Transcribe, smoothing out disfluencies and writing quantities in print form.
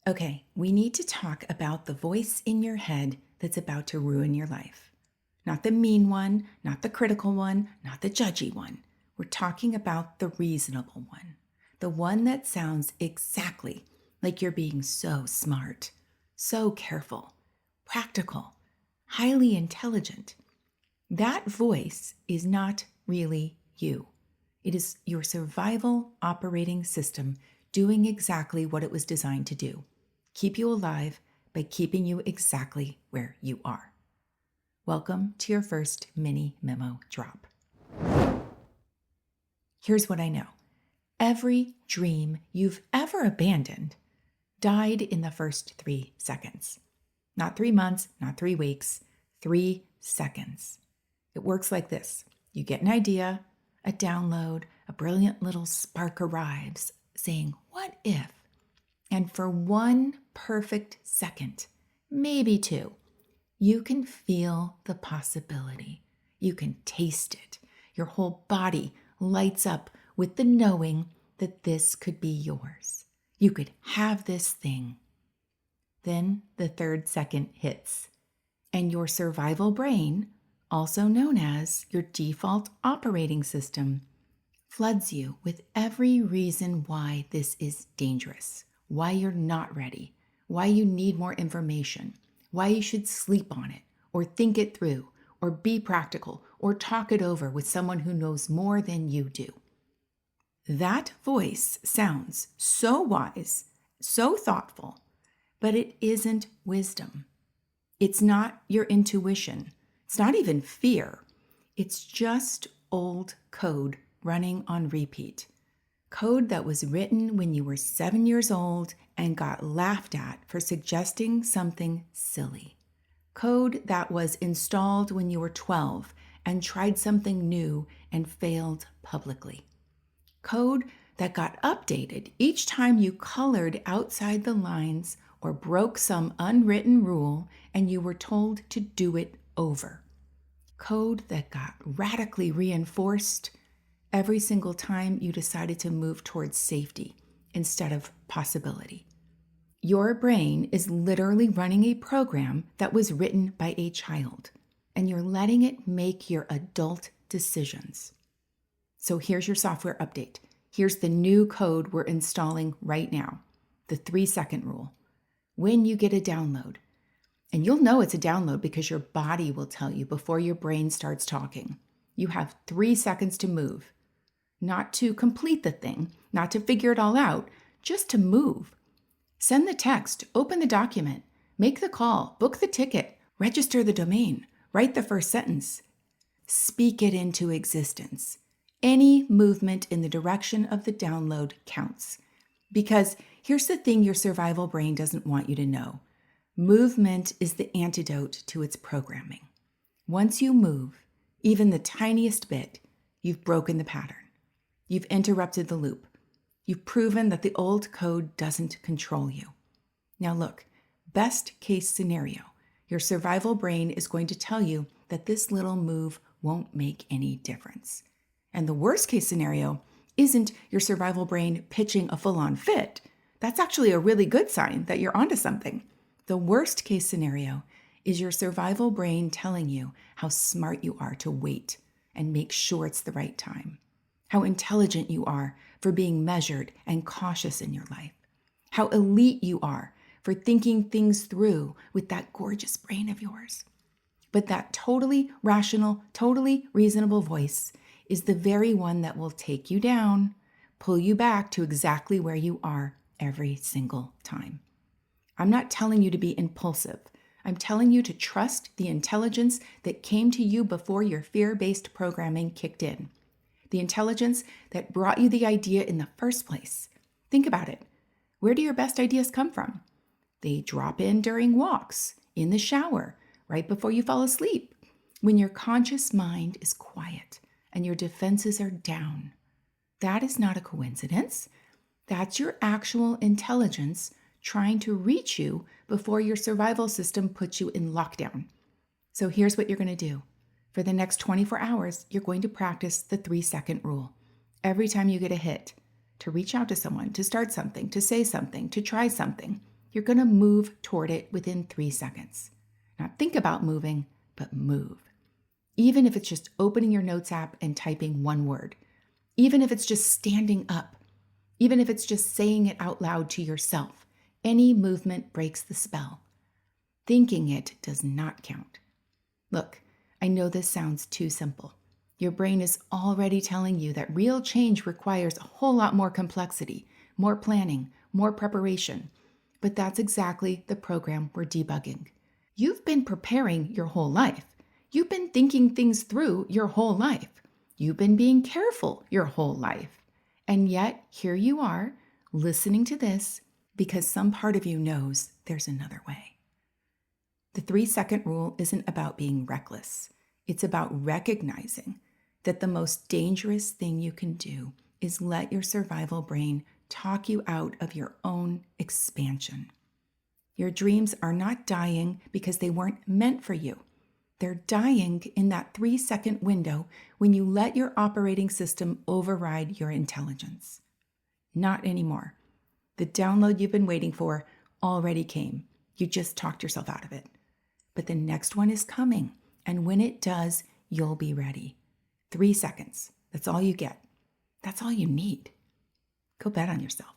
Okay, we need to talk about the voice in your head that's about to ruin your life. Not the mean one, not the critical one, not the judgy one. We're talking about the reasonable one. The one that sounds exactly like you're being so smart, so careful, practical, highly intelligent. That voice is not really you. It is your survival operating system doing exactly what it was designed to do: keep you alive by keeping you exactly where you are. Welcome to your first mini memo drop. Here's what I know. Every dream you've ever abandoned died in the first 3 seconds. Not 3 months, not 3 weeks, 3 seconds. It works like this. You get an idea, a download, a brilliant little spark arrives saying, what if? And for 1 perfect second, maybe 2, you can feel the possibility. You can taste it. Your whole body lights up with the knowing that this could be yours. You could have this thing. Then the 3rd second hits, and your survival brain, also known as your default operating system, floods you with every reason why this is dangerous, why you're not ready, why you need more information, why you should sleep on it, or think it through, or be practical, or talk it over with someone who knows more than you do. That voice sounds so wise, so thoughtful, but it isn't wisdom. It's not your intuition. It's not even fear. It's just old code running on repeat. Code that was written when you were 7 years old and got laughed at for suggesting something silly. Code that was installed when you were 12 and tried something new and failed publicly. Code that got updated each time you colored outside the lines or broke some unwritten rule and you were told to do it over. Code that got radically reinforced every single time you decided to move towards safety instead of possibility. Your brain is literally running a program that was written by a child, and you're letting it make your adult decisions. So here's your software update. Here's the new code we're installing right now, the 3-second rule. When you get a download, and you'll know it's a download because your body will tell you before your brain starts talking, you have 3 seconds to move. Not to complete the thing, not to figure it all out, just to move. Send the text, open the document, make the call, book the ticket, register the domain, write the first sentence. Speak it into existence. Any movement in the direction of the download counts. Because here's the thing your survival brain doesn't want you to know. Movement is the antidote to its programming. Once you move, even the tiniest bit, you've broken the pattern. You've interrupted the loop. You've proven that the old code doesn't control you. Now look, best case scenario, your survival brain is going to tell you that this little move won't make any difference. And the worst case scenario isn't your survival brain pitching a full-on fit. That's actually a really good sign that you're onto something. The worst case scenario is your survival brain telling you how smart you are to wait and make sure it's the right time. How intelligent you are for being measured and cautious in your life. How elite you are for thinking things through with that gorgeous brain of yours. But that totally rational, totally reasonable voice is the very one that will take you down, pull you back to exactly where you are every single time. I'm not telling you to be impulsive. I'm telling you to trust the intelligence that came to you before your fear-based programming kicked in. The intelligence that brought you the idea in the first place. Think about it. Where do your best ideas come from? They drop in during walks, in the shower, right before you fall asleep, when your conscious mind is quiet and your defenses are down. That is not a coincidence. That's your actual intelligence trying to reach you before your survival system puts you in lockdown. So here's what you're going to do. For the next 24 hours, you're going to practice the 3-second rule. Every time you get a hit, to reach out to someone, to start something, to say something, to try something, you're going to move toward it within 3 seconds. Not think about moving, but move. Even if it's just opening your notes app and typing one word. Even if it's just standing up. Even if it's just saying it out loud to yourself. Any movement breaks the spell. Thinking it does not count. Look, I know this sounds too simple. Your brain is already telling you that real change requires a whole lot more complexity, more planning, more preparation. But that's exactly the program we're debugging. You've been preparing your whole life. You've been thinking things through your whole life. You've been being careful your whole life. And yet, here you are, listening to this because some part of you knows there's another way. The 3-second rule isn't about being reckless. It's about recognizing that the most dangerous thing you can do is let your survival brain talk you out of your own expansion. Your dreams are not dying because they weren't meant for you. They're dying in that 3-second window when you let your operating system override your intelligence. Not anymore. The download you've been waiting for already came. You just talked yourself out of it. But the next one is coming, and when it does, you'll be ready. 3 seconds. That's all you get. That's all you need. Go bet on yourself.